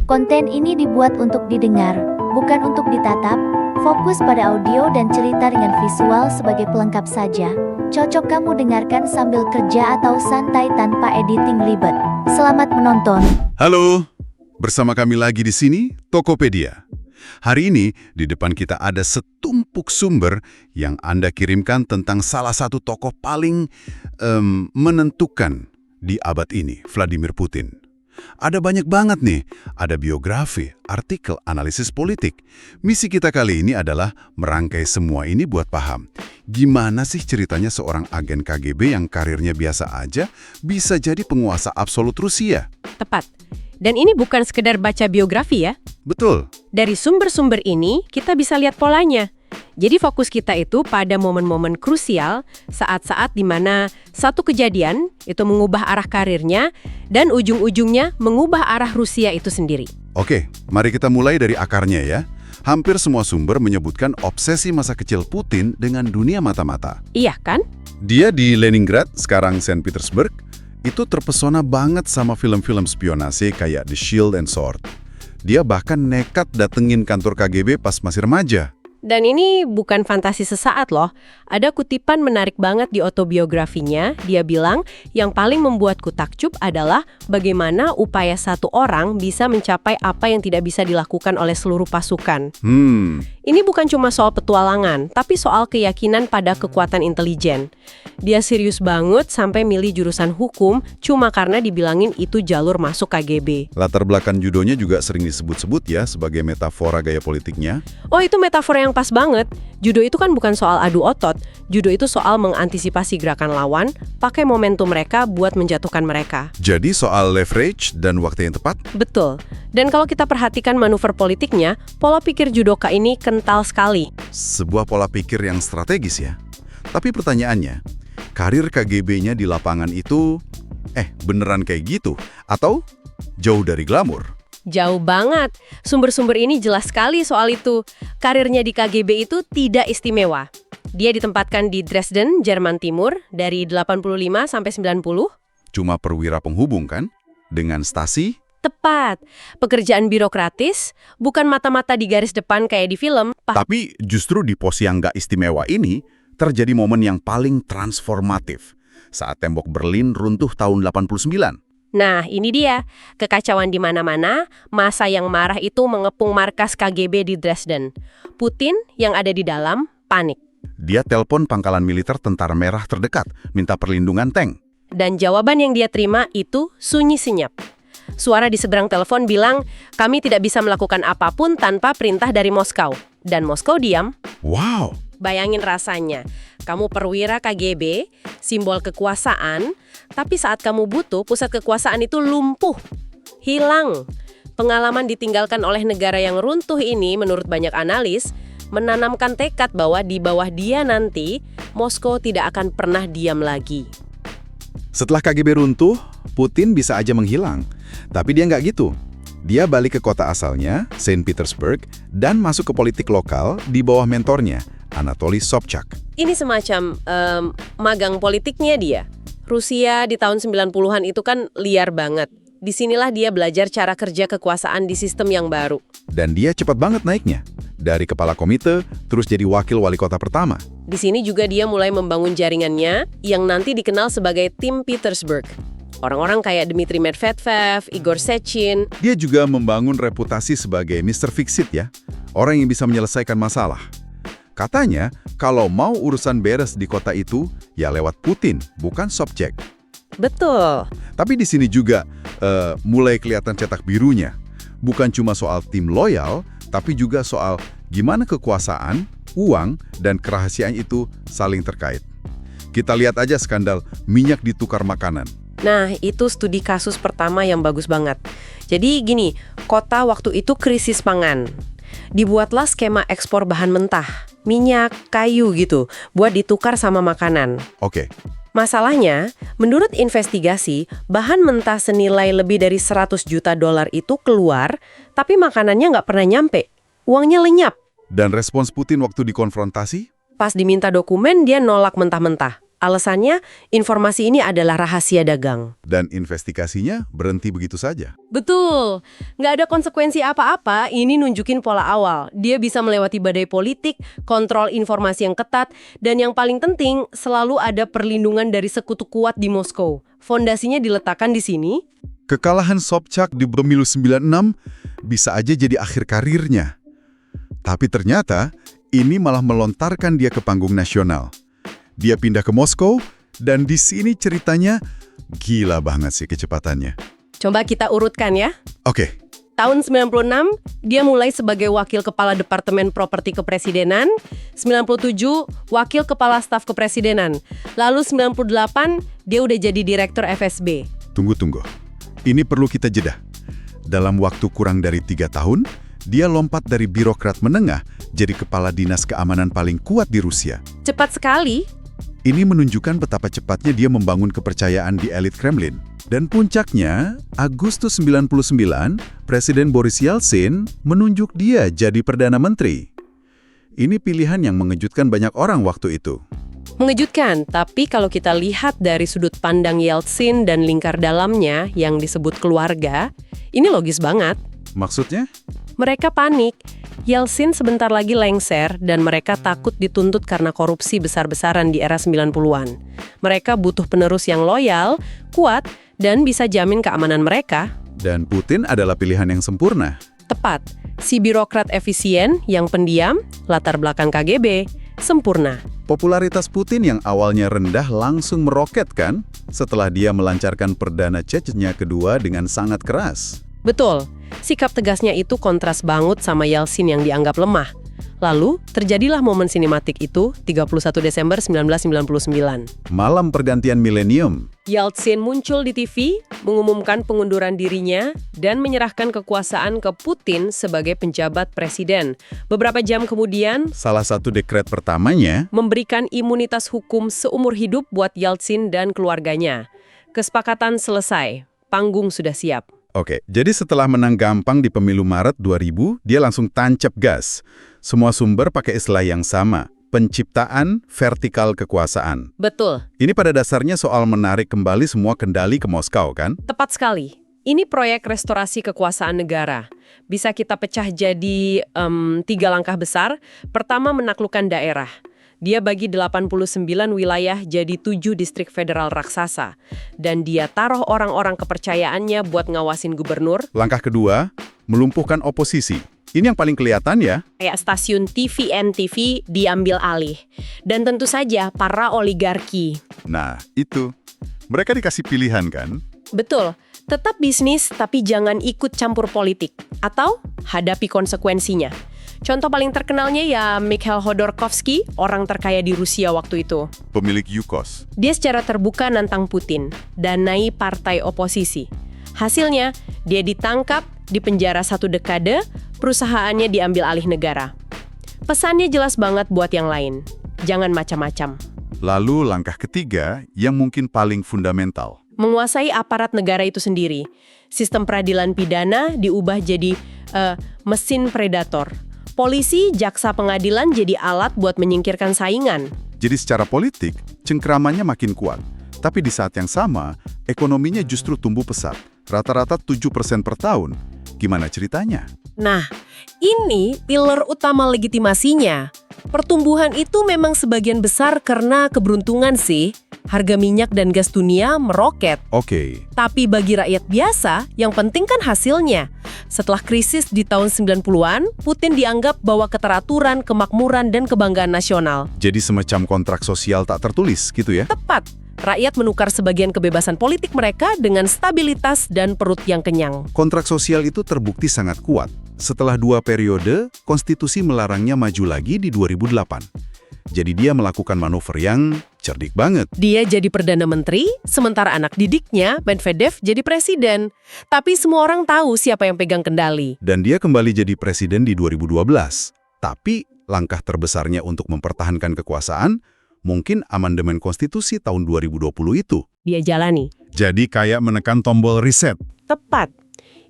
Konten ini dibuat untuk didengar, bukan untuk ditatap. Fokus pada audio dan cerita dengan visual sebagai pelengkap saja. Cocok kamu dengarkan sambil kerja atau santai tanpa editing ribet. Selamat menonton. Halo, bersama kami lagi di sini, Tokopedia. Hari ini, di depan kita ada setumpuk sumber yang Anda kirimkan tentang salah satu tokoh paling menentukan di abad ini, Vladimir Putin. Ada banyak banget nih, ada biografi, artikel, analisis politik. Misi kita kali ini adalah merangkai semua ini buat paham. Gimana sih ceritanya seorang agen KGB yang karirnya biasa aja bisa jadi penguasa absolut Rusia? Tepat. Dan ini bukan sekedar baca biografi ya. Betul. Dari sumber-sumber ini, kita bisa lihat polanya. Jadi fokus kita itu pada momen-momen krusial, saat-saat di mana satu kejadian itu mengubah arah karirnya dan ujung-ujungnya mengubah arah Rusia itu sendiri. Oke, mari kita mulai dari akarnya ya. Hampir semua sumber menyebutkan obsesi masa kecil Putin dengan dunia mata-mata. Iya kan? Dia di Leningrad, sekarang Saint Petersburg, itu terpesona banget sama film-film spionase kayak The Shield and Sword. Dia bahkan nekat datengin kantor KGB pas masih remaja. Dan ini bukan fantasi sesaat loh. Ada kutipan menarik banget di autobiografinya. Dia bilang, yang paling membuatku takjub adalah bagaimana upaya satu orang bisa mencapai apa yang tidak bisa dilakukan oleh seluruh pasukan. Ini bukan cuma soal petualangan, tapi soal keyakinan pada kekuatan intelijen. Dia serius banget sampai milih jurusan hukum cuma karena dibilangin itu jalur masuk KGB. Latar belakang judonya juga sering disebut-sebut ya sebagai metafora gaya politiknya. Oh, itu metafora yang pas banget. Judo itu kan bukan soal adu otot. Judo itu soal mengantisipasi gerakan lawan, pakai momentum mereka buat menjatuhkan mereka. Jadi soal leverage dan waktu yang tepat? Betul. Dan kalau kita perhatikan manuver politiknya, pola pikir judoka ini kental sekali. Sebuah pola pikir yang strategis ya. Tapi pertanyaannya, karir KGB-nya di lapangan itu, beneran kayak gitu? Atau jauh dari glamor? Jauh banget. Sumber-sumber ini jelas sekali soal itu. Karirnya di KGB itu tidak istimewa. Dia ditempatkan di Dresden, Jerman Timur, dari 85 sampai 90. Cuma perwira penghubung kan? Dengan stasi? Tepat. Pekerjaan birokratis, bukan mata-mata di garis depan kayak di film. Tapi justru di pos yang nggak istimewa ini, terjadi momen yang paling transformatif. Saat tembok Berlin runtuh tahun 89. Nah, ini dia. Kekacauan di mana-mana, massa yang marah itu mengepung markas KGB di Dresden. Putin yang ada di dalam panik. Dia telepon pangkalan militer Tentara Merah terdekat, minta perlindungan tank. Dan jawaban yang dia terima itu sunyi senyap. Suara di seberang telepon bilang, kami tidak bisa melakukan apapun tanpa perintah dari Moskow. Dan Moskow diam. Wow! Bayangin rasanya, kamu perwira KGB, simbol kekuasaan, tapi saat kamu butuh, pusat kekuasaan itu lumpuh, hilang. Pengalaman ditinggalkan oleh negara yang runtuh ini, menurut banyak analis, menanamkan tekad bahwa di bawah dia nanti, Moskow tidak akan pernah diam lagi. Setelah KGB runtuh, Putin bisa aja menghilang. Tapi dia nggak gitu. Dia balik ke kota asalnya, Saint Petersburg, dan masuk ke politik lokal di bawah mentornya, Anatoly Sobchak. Ini semacam magang politiknya dia. Rusia di tahun 90-an itu kan liar banget. Disinilah dia belajar cara kerja kekuasaan di sistem yang baru. Dan dia cepat banget naiknya. Dari kepala komite, terus jadi wakil wali kota pertama. Di sini juga dia mulai membangun jaringannya yang nanti dikenal sebagai Tim Petersburg. Orang-orang kayak Dmitry Medvedev, Igor Sechin. Dia juga membangun reputasi sebagai Mr. Fix-It ya. Orang yang bisa menyelesaikan masalah. Katanya, kalau mau urusan beres di kota itu, ya lewat Putin, bukan Sobchak. Betul. Tapi di sini juga mulai kelihatan cetak birunya. Bukan cuma soal tim loyal, tapi juga soal gimana kekuasaan, uang, dan kerahasiaan itu saling terkait. Kita lihat aja skandal minyak ditukar makanan. Nah, itu studi kasus pertama yang bagus banget. Jadi gini, kota waktu itu krisis pangan. Dibuatlah skema ekspor bahan mentah, minyak, kayu gitu, buat ditukar sama makanan. Oke. Masalahnya, menurut investigasi, bahan mentah senilai lebih dari 100 juta dolar itu keluar, tapi makanannya nggak pernah nyampe. Uangnya lenyap. Dan respons Putin waktu dikonfrontasi? Pas diminta dokumen, dia nolak mentah-mentah. Alasannya, informasi ini adalah rahasia dagang. Dan investigasinya berhenti begitu saja. Betul. Nggak ada konsekuensi apa-apa, ini nunjukin pola awal. Dia bisa melewati badai politik, kontrol informasi yang ketat, dan yang paling penting, selalu ada perlindungan dari sekutu kuat di Moskow. Fondasinya diletakkan di sini. Kekalahan Sobchak di pemilu 96 bisa aja jadi akhir karirnya. Tapi ternyata, ini malah melontarkan dia ke panggung nasional. Dia pindah ke Moskow, dan di sini ceritanya gila banget sih kecepatannya. Coba kita urutkan ya. Oke, Tahun 96, dia mulai sebagai wakil kepala Departemen Properti Kepresidenan, 97, wakil kepala staf kepresidenan. Lalu 98, dia udah jadi direktur FSB. tunggu. Ini perlu kita jeda. Dalam waktu kurang dari 3 tahun, dia lompat dari birokrat menengah jadi kepala dinas keamanan paling kuat di Rusia. Cepat sekali. Ini menunjukkan betapa cepatnya dia membangun kepercayaan di elit Kremlin. Dan puncaknya, Agustus 99, Presiden Boris Yeltsin menunjuk dia jadi Perdana Menteri. Ini pilihan yang mengejutkan banyak orang waktu itu. Mengejutkan, tapi kalau kita lihat dari sudut pandang Yeltsin dan lingkar dalamnya yang disebut keluarga, ini logis banget. Maksudnya? Mereka panik. Yeltsin sebentar lagi lengser dan mereka takut dituntut karena korupsi besar-besaran di era 90-an. Mereka butuh penerus yang loyal, kuat, dan bisa jamin keamanan mereka. Dan Putin adalah pilihan yang sempurna. Tepat, si birokrat efisien yang pendiam, latar belakang KGB, sempurna. Popularitas Putin yang awalnya rendah langsung meroket kan? Setelah dia melancarkan Perdana Chechnya kedua dengan sangat keras. Betul, sikap tegasnya itu kontras banget sama Yeltsin yang dianggap lemah. Lalu, terjadilah momen sinematik itu 31 Desember 1999. Malam pergantian milenium. Yeltsin muncul di TV, mengumumkan pengunduran dirinya, dan menyerahkan kekuasaan ke Putin sebagai penjabat presiden. Beberapa jam kemudian, Salah satu dekret pertamanya, memberikan imunitas hukum seumur hidup buat Yeltsin dan keluarganya. Kesepakatan selesai, panggung sudah siap. Oke, jadi setelah menang gampang di pemilu Maret 2000, dia langsung tancap gas. Semua sumber pakai istilah yang sama, penciptaan vertikal kekuasaan. Betul, Ini pada dasarnya soal menarik kembali semua kendali ke Moskow, kan? tepat sekali. Ini proyek restorasi kekuasaan negara. Bisa kita pecah jadi 3 langkah besar. Pertama, menaklukkan daerah. Dia bagi 89 wilayah jadi 7 distrik federal raksasa. Dan dia taruh orang-orang kepercayaannya buat ngawasin gubernur. Langkah kedua, melumpuhkan oposisi. Ini yang paling kelihatan ya. Kayak stasiun TV, NTV diambil alih. Dan tentu saja para oligarki. Nah, itu. Mereka dikasih pilihan kan? Betul, tetap bisnis tapi jangan ikut campur politik. Atau hadapi konsekuensinya. Contoh paling terkenalnya ya Mikhail Khodorkovsky, orang terkaya di Rusia waktu itu. Pemilik Yukos. Dia secara terbuka nantang Putin, danai partai oposisi. Hasilnya, dia ditangkap, dipenjara 1 dekade, perusahaannya diambil alih negara. Pesannya jelas banget buat yang lain, jangan macam-macam. Lalu langkah ketiga yang mungkin paling fundamental. Menguasai aparat negara itu sendiri. Sistem peradilan pidana diubah jadi mesin predator. Polisi, jaksa pengadilan jadi alat buat menyingkirkan saingan. Jadi secara politik, cengkeramannya makin kuat. Tapi di saat yang sama, ekonominya justru tumbuh pesat. Rata-rata 7% per tahun. Gimana ceritanya? Nah, ini pilar utama legitimasinya. Pertumbuhan itu memang sebagian besar karena keberuntungan sih. Harga minyak dan gas dunia meroket. Oke, Tapi bagi rakyat biasa, yang penting kan hasilnya. Setelah krisis di tahun 90-an, Putin dianggap bawa keteraturan, kemakmuran, dan kebanggaan nasional. jadi semacam kontrak sosial tak tertulis gitu ya? Tepat, rakyat menukar sebagian kebebasan politik mereka dengan stabilitas dan perut yang kenyang. Kontrak sosial itu terbukti sangat kuat. Setelah 2 periode, konstitusi melarangnya maju lagi di 2008. Jadi dia melakukan manuver yang cerdik banget. Dia jadi Perdana Menteri, sementara anak didiknya, Medvedev, jadi presiden. Tapi semua orang tahu siapa yang pegang kendali. Dan dia kembali jadi presiden di 2012. Tapi langkah terbesarnya untuk mempertahankan kekuasaan, mungkin amandemen konstitusi tahun 2020 itu. Dia jalani. Jadi kayak menekan tombol reset. Tepat.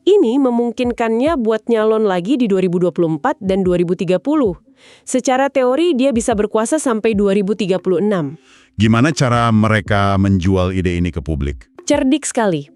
Ini memungkinkannya buat nyalon lagi di 2024 dan 2030. Secara teori dia bisa berkuasa sampai 2036. Gimana cara mereka menjual ide ini ke publik? Cerdik sekali.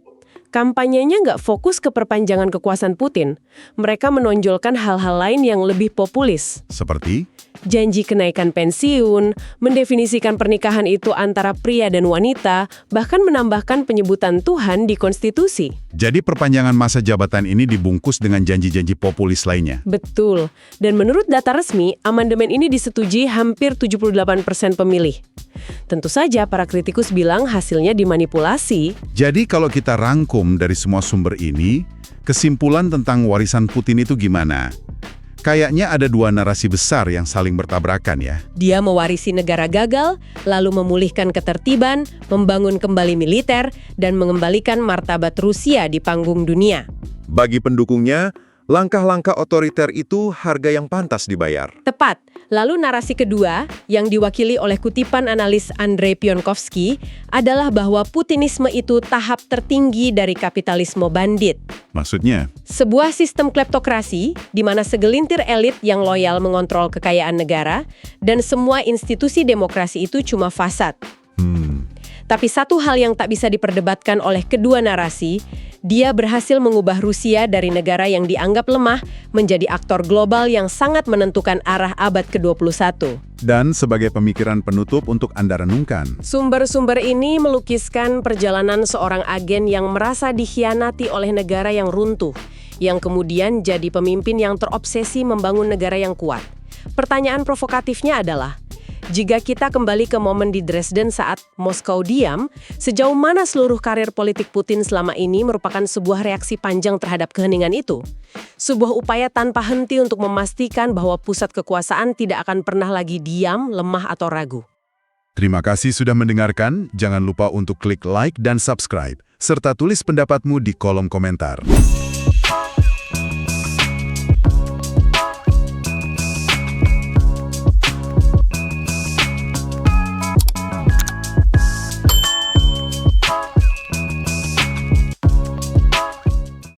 Kampanyenya nggak fokus ke perpanjangan kekuasaan Putin. Mereka menonjolkan hal-hal lain yang lebih populis. Seperti? Janji kenaikan pensiun, mendefinisikan pernikahan itu antara pria dan wanita, bahkan menambahkan penyebutan Tuhan di konstitusi. Jadi perpanjangan masa jabatan ini dibungkus dengan janji-janji populis lainnya. Betul. Dan menurut data resmi, amandemen ini disetujui hampir 78% pemilih. Tentu saja para kritikus bilang hasilnya dimanipulasi. Jadi kalau kita rangkum dari semua sumber ini, kesimpulan tentang warisan Putin itu gimana? Kayaknya ada dua narasi besar yang saling bertabrakan ya. Dia mewarisi negara gagal, lalu memulihkan ketertiban, membangun kembali militer, dan mengembalikan martabat Rusia di panggung dunia. Bagi pendukungnya, langkah-langkah otoriter itu harga yang pantas dibayar. Tepat. Lalu narasi kedua, yang diwakili oleh kutipan analis Andrei Pionkovsky, adalah bahwa Putinisme itu tahap tertinggi dari kapitalisme bandit. Maksudnya? Sebuah sistem kleptokrasi di mana segelintir elit yang loyal mengontrol kekayaan negara dan semua institusi demokrasi itu cuma fasad. Tapi satu hal yang tak bisa diperdebatkan oleh kedua narasi, dia berhasil mengubah Rusia dari negara yang dianggap lemah menjadi aktor global yang sangat menentukan arah abad ke-21. Dan sebagai pemikiran penutup untuk Anda renungkan. Sumber-sumber ini melukiskan perjalanan seorang agen yang merasa dikhianati oleh negara yang runtuh, yang kemudian jadi pemimpin yang terobsesi membangun negara yang kuat. Pertanyaan provokatifnya adalah, jika kita kembali ke momen di Dresden saat Moskow diam, sejauh mana seluruh karir politik Putin selama ini merupakan sebuah reaksi panjang terhadap keheningan itu? Sebuah upaya tanpa henti untuk memastikan bahwa pusat kekuasaan tidak akan pernah lagi diam, lemah, atau ragu. Terima kasih sudah mendengarkan. Jangan lupa untuk klik like dan subscribe, serta tulis pendapatmu di kolom komentar.